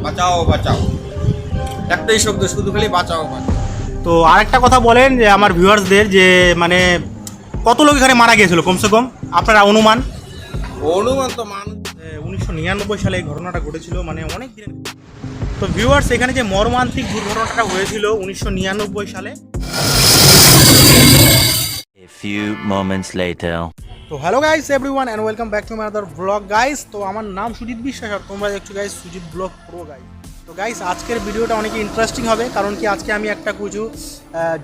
বাঁচাও বাঁচাও, একটাই শব্দ, শুধু খালি বাঁচাও বাঁচাও। তো আরেকটা কথা বলেন যে আমার ভিউয়ার্সদের, যে মানে কত লোক এখানে মারা গিয়েছিল কমসে কম আপনারা অনুমান? অনুমান তো মানুষ 1999 সালে এই ঘটনাটা ঘটেছিল, মানে অনেক দিন। তো ভিউয়ার্স, এখানে যে মর্মান্তিক দুর্ঘটনাটা হয়েছিল 1999 সালে। A few moments later. তো hello guys everyone and welcome back to my other blog guys. তো আমার নাম সুজিত বিশ্বাস আর তোমরা দেখছো guys Sujit blog pro guys. তো গাইস আজকের ভিডিওটা অনেক ইন্টারেস্টিং হবে, কারণ কি আজকে আমি একটা কিছু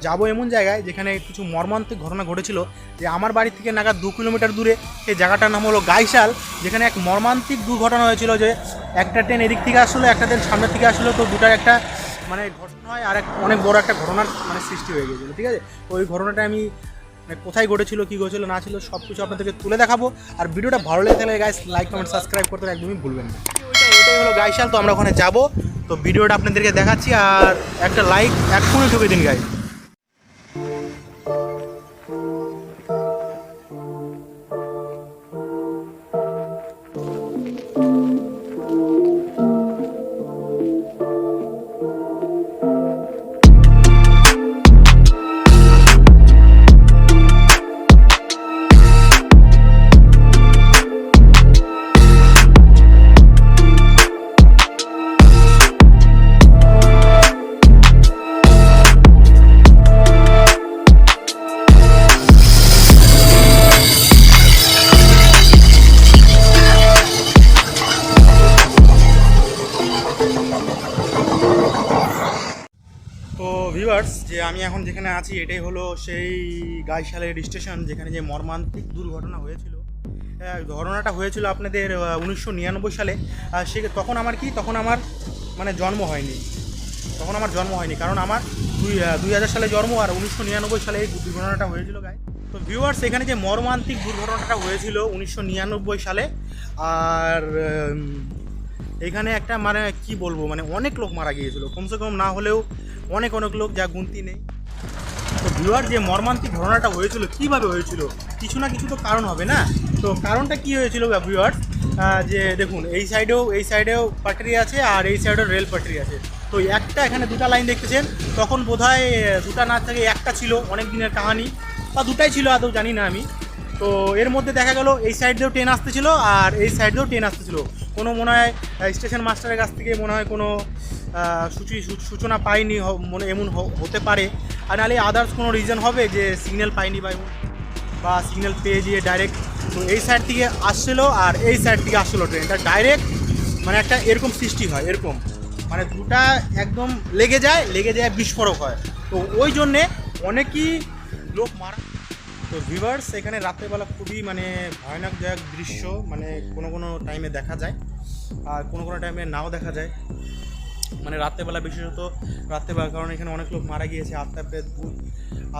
যাবো এমন জায়গায় যেখানে কিছু মর্মান্তিক ঘটনা ঘটেছিল। যে আমার বাড়ি থেকে নাগাদ 2 কিলোমিটার দূরে সেই জায়গাটার নাম হলো গাইসাল, যেখানে এক মর্মান্তিক দুর্ঘটনা হয়েছিল। যে একটা ট্রেন এদিক থেকে আসলো, একটা ট্রেন সামনের থেকে আসলো, তো দুটার একটা মানে ঘটনা হয় আর অনেক বড় একটা ঘটনার মানে সৃষ্টি হয়ে গিয়েছিলো। ঠিক আছে, তো ওই ঘটনাটা আমি কোথায় ঘটেছিল, কী ঘটেছিল না ছিল সব কিছু আপনাদেরকে তুলে দেখাবো। আর ভিডিওটা ভালো লেগে থাকলে গাইস লাইক কমেন্ট সাবস্ক্রাইব করতে একদমই ভুলবেন না। এটাই হলো গাইসাল, তো আমরা ওখানে যাব। তো ভিডিওটা আপনাদেরকে দেখাচ্ছি, আর একটা লাইক এক্ষুনি ঢুকে দিন গাইস। তো ভিউয়ার্স, যে আমি এখন যেখানে আছি এটাই হলো সেই গাইসালের স্টেশন, যেখানে যে মর্মান্তিক দুর্ঘটনা হয়েছিল। ঘটনাটা হয়েছিল আপনাদের 1999 সালে। তখন আমার মানে জন্ম হয়নি, কারণ আমার 2000 সালে জন্ম, আর 1999 সালে এই দুর্ঘটনাটা হয়েছিল গাই। তো ভিউয়ার্স, এখানে যে মর্মান্তিক দুর্ঘটনাটা হয়েছিল 1999 সালে, আর এখানে একটা মানে কি বলবো, মানে অনেক লোক মারা গিয়েছিল, কমসে কম না হলেও অনেক লোক, যা গুনতি নেই। তো ভিউয়ার, যে মর্মান্তিক ঘটনাটা হয়েছিল কীভাবে হয়েছিল, কিছু না কিছু তো কারণ হবে না। তো কারণটা কি হয়েছিল ভিউয়ার, যে দেখুন এই সাইডেও পাটরি আছে, আর এই সাইডেও রেল পাটরি আছে। তো এখানে দুটা লাইন দেখতেছেন, তখন বোধহয় দুটা না থেকে একটা ছিল, অনেক দিনের কাহিনী, বা দুটাই ছিল আদৌ জানি না আমি। তো এর মধ্যে দেখা গেল এই সাইড দিয়েও ট্রেন আসতেছিল, আর এই সাইড দিয়েও ট্রেন আসতেছিল। কোনো মনে হয় স্টেশন মাস্টারের কাছ থেকে মনে হয় কোনো সূচনা পাইনি, মনে এমন হতে পারে। আর নাহলে আদার্স কোনো রিজন হবে যে সিগন্যাল পাইনি বা সিগন্যাল পেয়ে গিয়ে ডাইরেক্ট তো এই সাইড থেকে আসছিলো, আর এই সাইড থেকে আসছিলো ট্রেনটা ডাইরেক্ট, মানে একটা এরকম সৃষ্টি হয়, এরকম মানে দুটা একদম লেগে যায় বিস্ফোরক হয়। তো ওই জন্যে অনেকই লোক মারা। তো ভিউয়ার্স, এখানে রাত্রেবেলা খুবই মানে ভয়ানক দৃশ্য, মানে কোনো টাইমে দেখা যায়, আর কোনো টাইমে নাও দেখা যায়। মানে রাত্রেবেলা, বিশেষত রাত্রেবেলা, কারণ এখানে অনেক লোক মারা গিয়েছে। আত্মাপের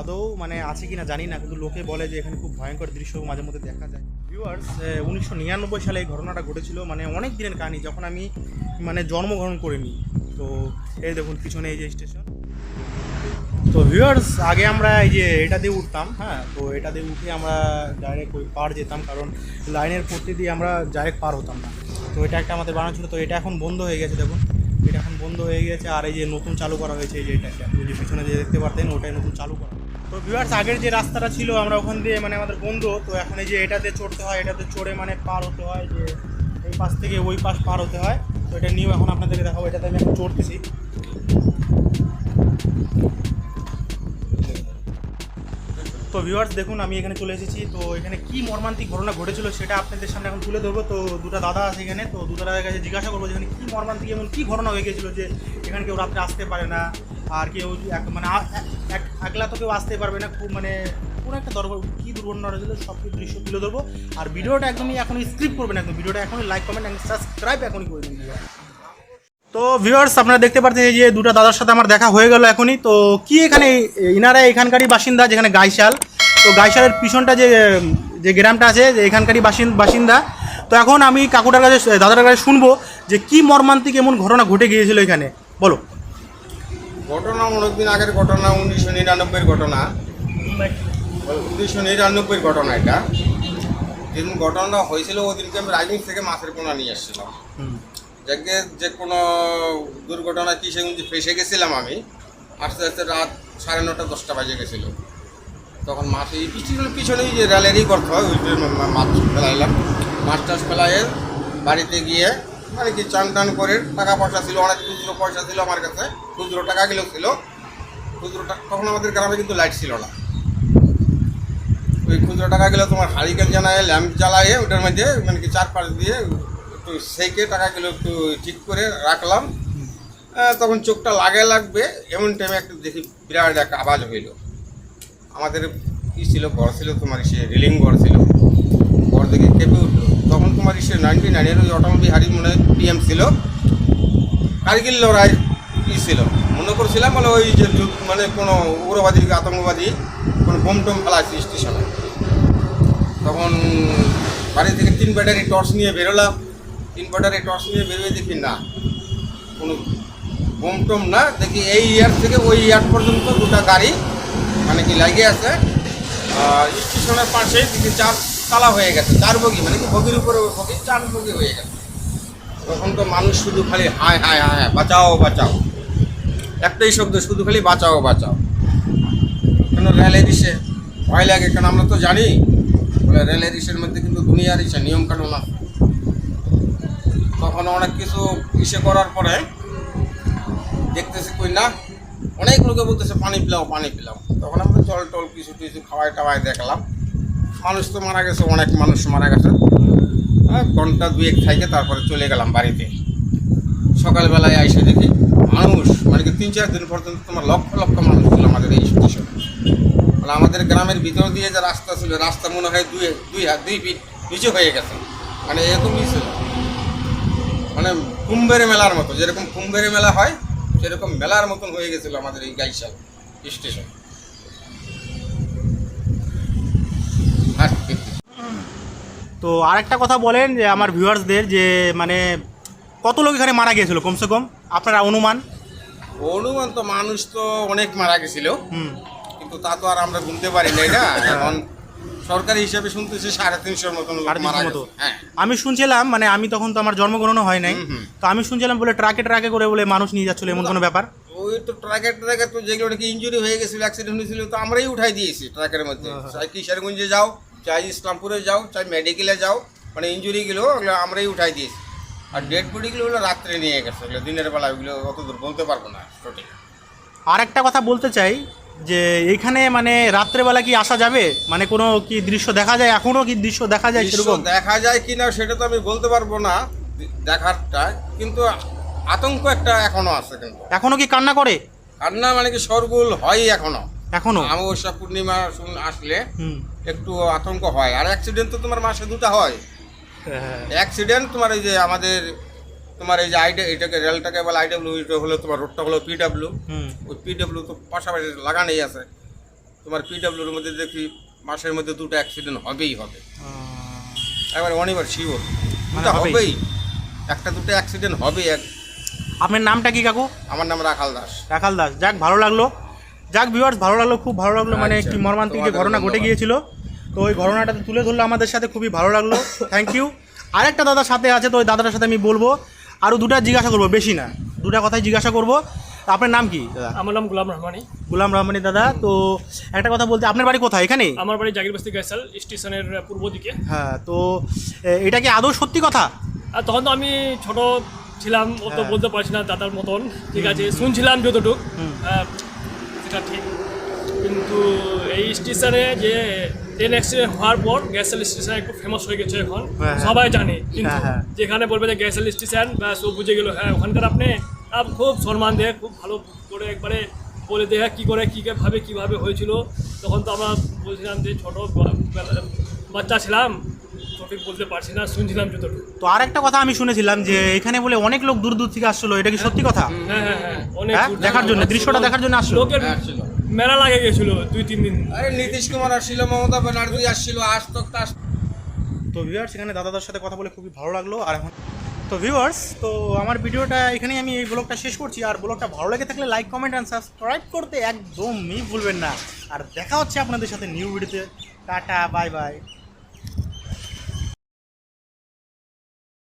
আদৌ মানে আছে কি না জানি না, কিন্তু লোকে বলে যে এখানে খুব ভয়ঙ্কর দৃশ্য মাঝে মধ্যে দেখা যায়। ভিউয়ার্স, 1999 সালে এই ঘটনাটা ঘটেছিল, মানে অনেক দিনের কাহিনী, যখন আমি মানে জন্মগ্রহণ করিনি। তো এই দেখুন পিছনে এই যে স্টেশন। তো ভিউয়ার্স, আগে আমরা এই যে এটা দিয়ে উঠতাম, হ্যাঁ, তো এটা দিয়ে উঠে আমরা ডাইরেক্ট ওই পার যেতাম, কারণ লাইনের পট্টি দিয়ে আমরা ডাইরেক্ট পার হতাম না। তো এটা একটা আমাদের বানানো ছিল, তো এটা এখন বন্ধ হয়ে গেছে, দেখুন এটা এখন বন্ধ হয়ে গেছে। আর এই যে নতুন চালু করা হয়েছে, এই যে এটা ওই যে পিছনে যে দেখতে পারতেন, ওটাই নতুন চালু করা। তো ভিউয়ার্স, আগের যে রাস্তাটা ছিল আমরা ওখান দিয়ে মানে আমাদের বন্ধ, তো এখন এই যে এটাতে চড়তে হয়, এটাতে চড়ে মানে পার হতে হয়, যে এই পাশ থেকে ওই পাশ পার হতে হয়। তো এটা নিয়েও এখন আপনাদেরকে দেখাবো, এটাতে আমি এখন চড়তেছি। তো ভিউয়ার্স দেখুন, আমি এখানে চলে এসেছি। তো এখানে কি মর্মান্তিক ঘটনা ঘটেছিল সেটা আপনাদের সামনে এখন তুলে ধরবো। তো দুটা দাদা আছে এখানে, তো দুটা দাদার কাছে জিজ্ঞাসা করবো যেখানে কী মর্মান্তিক এমন কী ঘটনা হয়ে গেছিলো যে এখানে কেউ রাত্রে আসতে পারে না, আর কেউ মানে একলা তো কেউ আসতে পারবে না, খুব মানে কোনো একটা কী দুর্ঘটনা হয়েছিল সব কিছু দৃশ্য তুলে ধরবো। আর ভিডিওটা একদমই এখনই স্ক্রিপ্ট করবেন, একদম ভিডিওটা এখনই লাইক কমেন্ট অ্যান্ড সাবস্ক্রাইব এখনই করে দিন। তো ভিউয়ার্স, আপনারা দেখতে পাচ্ছেন এই যে দুটো দাদার সাথে আমার দেখা হয়ে গেল এখনই। তো কি এখানে ইনারা এখানকারই বাসিন্দা, যেখানে গাইসাল। তো গাইসালের পিছনটা যে গ্রামটা আছে, যে এখানকারই বাসিন্দা। তো এখন আমি কাকুটার কাছে, দাদাটার কাছে শুনবো যে কি মর্মান্তিক এমন ঘটনা ঘটে গিয়েছিল এখানে, বলো। ঘটনা অনেকদিন আগের ঘটনা, 1999 ঘটনা, 1999 ঘটনা। এটা যেদিন ঘটনাটা হয়েছিল ওদিনকে আমি রাজনীতি থেকে মাছের পোনা নিয়ে এসেছিলাম। যাকে যে কোনো দুর্ঘটনা কিশোরগঞ্জে ফেসে গেছিলাম আমি, আস্তে আস্তে রাত 9:30 10টা বাজে গেছিলো। তখন মাছ এই পিছনেই যে রেলেরই করতে হয়, ওই মাছ ফেলাইলাম। মাছ টাছ ফেলাইয়ে বাড়িতে গিয়ে মানে কি চান টান করে, টাকা পয়সা ছিল, অনেক খুচরো পয়সা ছিল আমার কাছে, খুচরো টাকাগুলো ছিল। খুচরো টাকা তখন আমাদের গ্রামে কিন্তু লাইট ছিল না। ওই খুচরো টাকাগুলো তোমার হারিকেন জ্বালায়, ল্যাম্প জ্বালায়ে ওটার মধ্যে মানে কি 4-5 দিয়ে একটু সেকে টাকাগুলো একটু ঠিক করে রাখলাম। তখন চোখটা লাগবে এমন টাইমে একটু দেখি বিরাট একটা আওয়াজ হইল। আমাদের কী ছিল, ঘর ছিল তোমার সে রেলিং ঘর ছিল, ঘর থেকে কেঁপে উঠলো। তখন তোমার সে 99-এর ওই অটল বিহারি মনে পিএম ছিল, কারগিল লড়াই কী ছিল মনে করছিলাম, বলে ওই যে মানে কোনো উগ্রবাদী আতঙ্কবাদী কোনো বোম টোম ফেলাচ্ছে স্টেশনে। তখন বাড়ি থেকে 3 ব্যাটারি টর্চ নিয়ে বেরোলাম। 3 ব্যাটারি টর্চ নিয়ে বেরোয় দেখি না কোনো বোম টোম না, দেখি এই ইয়ার থেকে ওই ইয়ার পর্যন্ত 2টা গাড়ি মানে কি লাগিয়ে আছে। স্টেশনের পাশে দিকে 4 তালা হয়ে গেছে, 4 বগি মানে কি বগির উপরে বগি 4 বগি হয়ে গেছে। তখন তো মানুষ শুধু খালি হায় হায় হায় বাঁচাও বাঁচাও, একটাই শব্দ, শুধু খালি বাঁচাও বাঁচাও। কেন রেলের ইসে ভয় লাগে, কেন আমরা তো জানি বলে রেলের ইসের মধ্যে কিন্তু দুনিয়ার ইসে নিয়ম কানুন আছে। তখন অনেক কিছু ইসে করার পরে দেখতেছি কই না, অনেক লোকে বলতেছে পানি পিলাও পানি পিলাও। তখন আমরা জল টল কিছু টিছু খাওয়াই টাওয়াই দেখলাম। মানুষ তো মারা গেছে, অনেক মানুষ মারা গেছে। ঘন্টা 2-1 থেকে তারপরে চলে গেলাম বাড়িতে। সকালবেলায় এসে দেখি মানুষ মানে কি 3-4 দিন পর্যন্ত তোমার লক্ষ লক্ষ মানুষ ছিল আমাদের এই স্টেশনে। মানে আমাদের গ্রামের ভিতর দিয়ে যে রাস্তা ছিল, রাস্তা মনে হয় 2 ফিট নিচে হয়ে গেছে, মানে এরকমই ছিল। মানে কুম্ভের মেলার মতো, যেরকম কুম্ভের মেলা হয় সেরকম মেলার মতন হয়ে গেছিল আমাদের এই গাইসাল স্টেশন। তো আরেকটা কথা বলেন যে আমার ভিউয়ার্সদের, যে মানে কত লোক এখানে মারা গিয়েছিল কমসে কম আপনারা অনুমান? অনুমান তো মানুষ তো অনেক মারা গেছিল, কিন্তু তা তো আর আমরা গুনতে পারি নাই না। এখন সরকারি হিসাবে শুনতেছি 350 মতন লোক মারা গেছে। হ্যাঁ, আমি শুনছিলাম, মানে আমি তখন তো আমার জন্মগ্রহণ হয় নাই, তো আমি শুনছিলাম বলে ট্রাকে করে বলে মানুষ নিয়ে যাচ্ছিল, এমন কোনো ব্যাপার? ওই তো ট্রাকে তো যেগুলো নাকি ইঞ্জুরি হয়ে গেছিল, অ্যাক্সিডেন্ট হয়েছিল, তো আমরাই উঠাই দিয়েছি ট্রাকের মধ্যে। চাই কিশোরগঞ্জে যাও, চাই ইসলামপুরে যাও, চাই মেডিকেলে যাও, মানে ইঞ্জুরিগুলো ওগুলো আমরাই উঠাই দিয়েছি। আর ডেড বডিগুলো ওগুলো রাত্রে নিয়ে গেছে, ওগুলো দিনের বেলা ওগুলো অত দূর বলতে পারবো না সঠিক। আর একটা কথা বলতে চাই যে এইখানে মানে রাত্রেবেলা কি আসা যাবে, মানে কোনো কি দৃশ্য দেখা যায়, এখনো কি দৃশ্য দেখা যায়? সেরকম দেখা যায় কি না সেটা তো আমি বলতে পারবো না দেখারটা, কিন্তু আতঙ্ক একটা এখনো আছে। কিন্তু এখনো কি কান্না করে? কান্না মানে কি শোরগোল হয় এখনো এখনো অমাবস্যা পূর্ণিমা আসলে একটু আতঙ্ক হয়। আর অ্যাক্সিডেন্ট তো তোমার মাসে 2টা হয়। অ্যাক্সিডেন্ট তোমার এই যে আমাদের তোমার এই যে এটাকে রেলটাকে বলে আইডব্লিউ, এটা হলো তোমার রোডটা হলো পিডব্লিউ। ওই পিডব্লিউ তো পাশাপাশি লাগানোই আছে। তোমার পিডব্লিউর মধ্যে দেখি মাসের মধ্যে 2টা অ্যাক্সিডেন্ট হবেই হবে, একবার অনিবার শিওর হবেই, 1-2টা অ্যাক্সিডেন্ট হবে। আপনার নামটা কি কাকু? আমার নাম রাখাল দাস। রাখাল দাস, যাক ভালো লাগলো, যাক ভিউয়ার্স ভালো লাগলো, খুব ভালো লাগলো। মানে একটি মর্মান্তিক যে ঘটনা ঘটে গিয়েছিল, তো ওই ঘটনাটা তুলে ধরলো আমাদের সাথে, খুবই ভালো লাগলো, থ্যাংক ইউ। আরেকটা দাদার সাথে আছে, তো ওই দাদাটার সাথে আমি বলবো, আরও 2টা জিজ্ঞাসা করবো, বেশি না, 2টা কথাই জিজ্ঞাসা করবো। আপনার নাম কি দাদা? আমার নাম গোলাম রহমানি। গোলাম রহমানি দাদা, তো একটা কথা বলতে, আপনার বাড়ি কোথায়? এখানে আমার বাড়ি জাগির বস্তি গাইসাল স্টেশনের পূর্ব দিকে। হ্যাঁ, তো এটা কি আদৌ সত্যি কথা? আর তখন তো আমি ছোট ছিলাম, অত বলতে পারছি না দাদার মতন, ঠিক আছে, শুনছিলাম যতটুক, সেটা ঠিক। কিন্তু এই স্টেশনে যে ট্রেন অ্যাক্সিডেন্ট হওয়ার পর গাইসাল স্টেশন একটু ফেমাস হয়ে গেছে এখন, সবাই জানে। কিন্তু যেখানে বলবে যে গাইসাল স্টেশন, বা সব বুঝে গেল, হ্যাঁ ওখানকার আপনি খুব সম্মান দেয়, খুব ভালো করে একবারে বলে দেয় কী করে কীভাবে হয়েছিল। তখন তো আমরা বলছিলাম যে ছোট বাচ্চা ছিলাম, সঠিক বলতে পারছি না, শুনছিলাম যতটুকু। তো আর একটা কথা আমি শুনেছিলাম যে এখানে বলে অনেক লোক দূর দূর থেকে আসছিল, এটা কি সত্যি কথা? হ্যাঁ, অনেক দেখার জন্য, দৃশ্যটা দেখার জন্য আসলো। লোকের মেলা লাগে গেছিল 2-3 দিন। আরে নীতিশ কুমার আসছিল, মমতা ব্যানার্জি আসছিল, আজ তক। তো ভিউয়ার্স, এখানে দাদাদের সাথে কথা বলে খুবই ভালো লাগলো। আর এখন তো ভিউয়ার্স, তো আমার ভিডিওটা এখানেই আমি এই ব্লগটা শেষ করছি। আর ব্লগটা ভালো লেগে থাকলে লাইক, কমেন্ট অ্যান্ড সাবস্ক্রাইব করতে একদমই ভুলবেন না। আর দেখা হচ্ছে আপনাদের সাথে নিউ ভিডিওতে। Tata, bye bye.